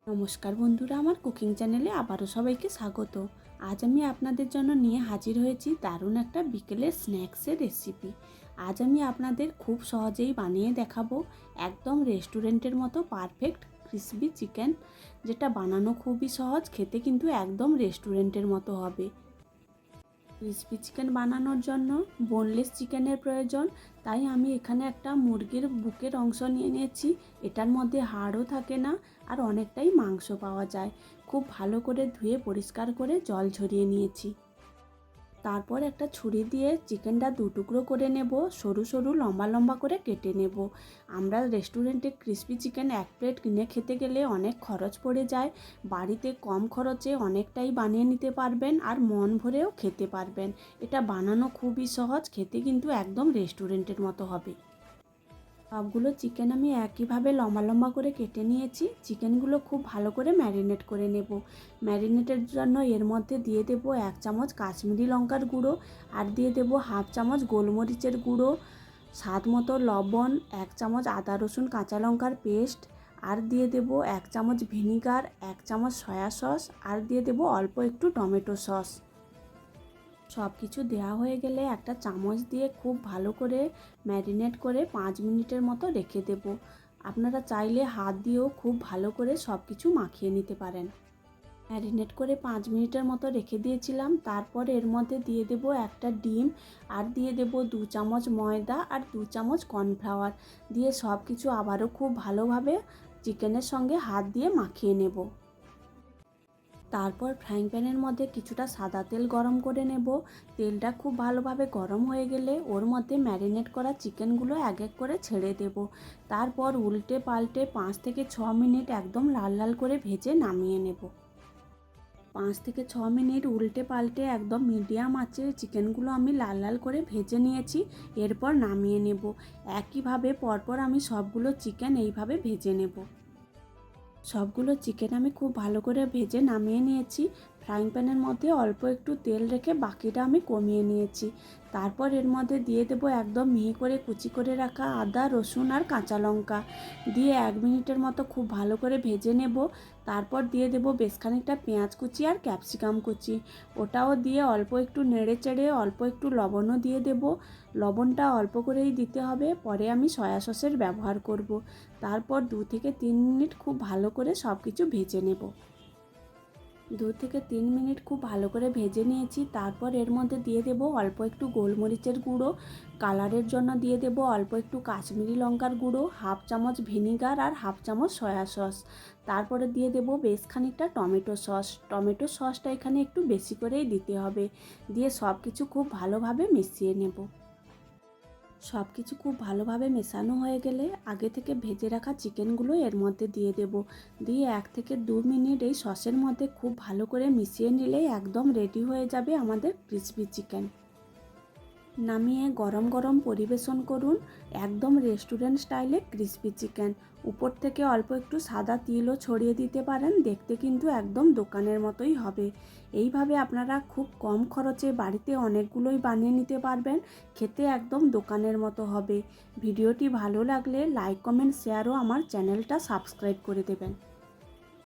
নমস্কার বন্ধুরা, আমার কুকিং চ্যানেলে আবারও সবাইকে স্বাগত। আজ আমি আপনাদের জন্য নিয়ে হাজির হয়েছি দারুণ একটা বিকেলের স্ন্যাক্সের রেসিপি। আজ আমি আপনাদের খুব সহজেই বানিয়ে দেখাবো একদম রেস্টুরেন্টের মতো পারফেক্ট ক্রিসপি চিকেন, যেটা বানানো খুবই সহজ, খেতে কিন্তু একদম রেস্টুরেন্টের মতো হবে। ক্রিসপি চিকেন বানানোর জন্য বোনলেস চিকেনের প্রয়োজন, তাই আমি এখানে একটা মুরগির বুকের অংশ নিয়ে নিয়েছি। এটার মধ্যে হাড়ও থাকে না আর অনেকটাই মাংস পাওয়া যায়। খুব ভালো করে ধুয়ে পরিষ্কার করে জল ঝরিয়ে নিয়েছি। তারপর একটা ছুরি দিয়ে চিকেনটা দুটুকরো করে নেব, সরু সরু লম্বা লম্বা করে কেটে নেব। আমরা রেস্টুরেন্টে ক্রিসপি চিকেন এক প্লেট কিনে খেতে গেলে অনেক খরচ পড়ে যায়। বাড়িতে কম খরচে অনেকটাই বানিয়ে নিতে পারবেন আর মন ভরেও খেতে পারবেন। এটা বানানো খুবই সহজ, খেতে কিন্তু একদম রেস্টুরেন্টের মতো হবে। সবগুলো চিকেন আমি একইভাবে লম্বা লম্বা করে কেটে নিয়েছি। চিকেনগুলো খুব ভালো করে ম্যারিনেট করে নেব। ম্যারিনেটের জন্য এর মধ্যে দিয়ে দেব 1 চামচ কাশ্মীরি লঙ্কার গুঁড়ো, আর দিয়ে দেব হাফ চামচ গোলমরিচের গুঁড়ো, স্বাদ মতো লবণ, 1 চামচ আদা রসুন কাঁচা লঙ্কার পেস্ট, আর দিয়ে দেব 1 চামচ ভিনিগার, 1 চামচ সয়া সস, আর দিয়ে দেব অল্প একটু টমেটো সস। সব কিছু দেওয়া হয়ে গেলে একটা চামচ দিয়ে খুব ভালো করে ম্যারিনেট করে 5 মিনিটের মতো রেখে দেব। আপনারা চাইলে হাত দিয়েও খুব ভালো করে সব কিছু মাখিয়ে নিতে পারেন। ম্যারিনেট করে 5 মিনিটের মতো রেখে দিয়েছিলাম। তারপর এর মধ্যে দিয়ে দেব একটা ডিম, আর দিয়ে দেব 2 চামচ ময়দা আর 2 চামচ কর্নফ্লাওয়ার, দিয়ে সব কিছু আবারও খুব ভালোভাবে চিকেনের সঙ্গে হাত দিয়ে মাখিয়ে নেব। তারপর ফ্রাইং প্যানের মধ্যে কিছুটা সাদা তেল গরম করে নেব। তেলটা খুব ভালোভাবে গরম হয়ে গেলে ওর মধ্যে ম্যারিনেট করা চিকেনগুলো এক এক করে ছেড়ে দেব। তারপর উল্টে পাল্টে 5 থেকে 6 মিনিট একদম লাল লাল করে ভেজে নামিয়ে নেব। 5 থেকে 6 মিনিট উল্টে পাল্টে একদম মিডিয়াম আঁচে চিকেনগুলো আমি লাল লাল করে ভেজে নিয়েছি। এরপর নামিয়ে নেব। একইভাবে পরপর আমি সবগুলো চিকেন এইভাবে ভেজে নেব। সবগুলো চিকেন আমি খুব ভালো করে ভেজে নামিয়ে নিয়েছি। ফ্রাইং প্যানের মধ্যে অল্প একটু তেল রেখে বাকিটা আমি কমিয়ে নিয়েছি। তারপর এর মধ্যে দিয়ে দেবো একদম মিহি করে কুচি করে রাখা আদা রসুন আর কাঁচা লঙ্কা, দিয়ে 1 মিনিটের মতো খুব ভালো করে ভেজে নেব। তারপর দিয়ে দেবো বেশ খানিকটা পেঁয়াজ কুচি আর ক্যাপসিকাম কুচি, ওটাও দিয়ে অল্প একটু নেড়ে চেড়ে অল্প একটু লবণও দিয়ে দেব। লবণটা অল্প করেই দিতে হবে, পরে আমি সয়া সসের ব্যবহার করব। তারপর 2 থেকে 3 মিনিট খুব ভালো করে সব কিছু ভেজে নেব। 2 থেকে 3 মিনিট খুব ভালো করে ভেজে নিয়েছি। তারপর এর মধ্যে দিয়ে দেব অল্প একটু গোলমরিচের গুঁড়ো, কালারের জন্য দিয়ে দেব অল্প একটু কাশ্মীরি লঙ্কার গুঁড়ো, হাফ চামচ ভিনিগার আর হাফ চামচ সয়া সস। তারপরে দিয়ে দেব বেশ খানিকটা টমেটো সস। টমেটো সসটা এখানে একটু বেশি করেই দিতে হবে। দিয়ে সব কিছু খুব ভালোভাবে মিশিয়ে নেব। সব কিছু খুব ভালোভাবে মেশানো হয়ে গেলে আগে থেকে ভেজে রাখা চিকেনগুলো এর মধ্যে দিয়ে দেব। দিয়ে 1 থেকে 2 মিনিট এই সসের মধ্যে খুব ভালো করে মিশিয়ে নিলেই একদম রেডি হয়ে যাবে আমাদের ক্রিসপি চিকেন। নামিয়ে গরম গরম পরিবেশন করুন একদম রেস্টুরেন্ট স্টাইলে ক্রিসপি চিকেন। উপর থেকে অল্প একটু সাদা তিলও ছড়িয়ে দিতে পারেন, দেখতে কিন্তু একদম দোকানের মতোই হবে। এইভাবে আপনারা খুব কম খরচে বাড়িতে অনেকগুলোই বানিয়ে নিতে পারবেন, খেতে একদম দোকানের মতো হবে। ভিডিওটি ভালো লাগলে লাইক কমেন্ট শেয়ার ও আমার চ্যানেলটা সাবস্ক্রাইব করে দেবেন।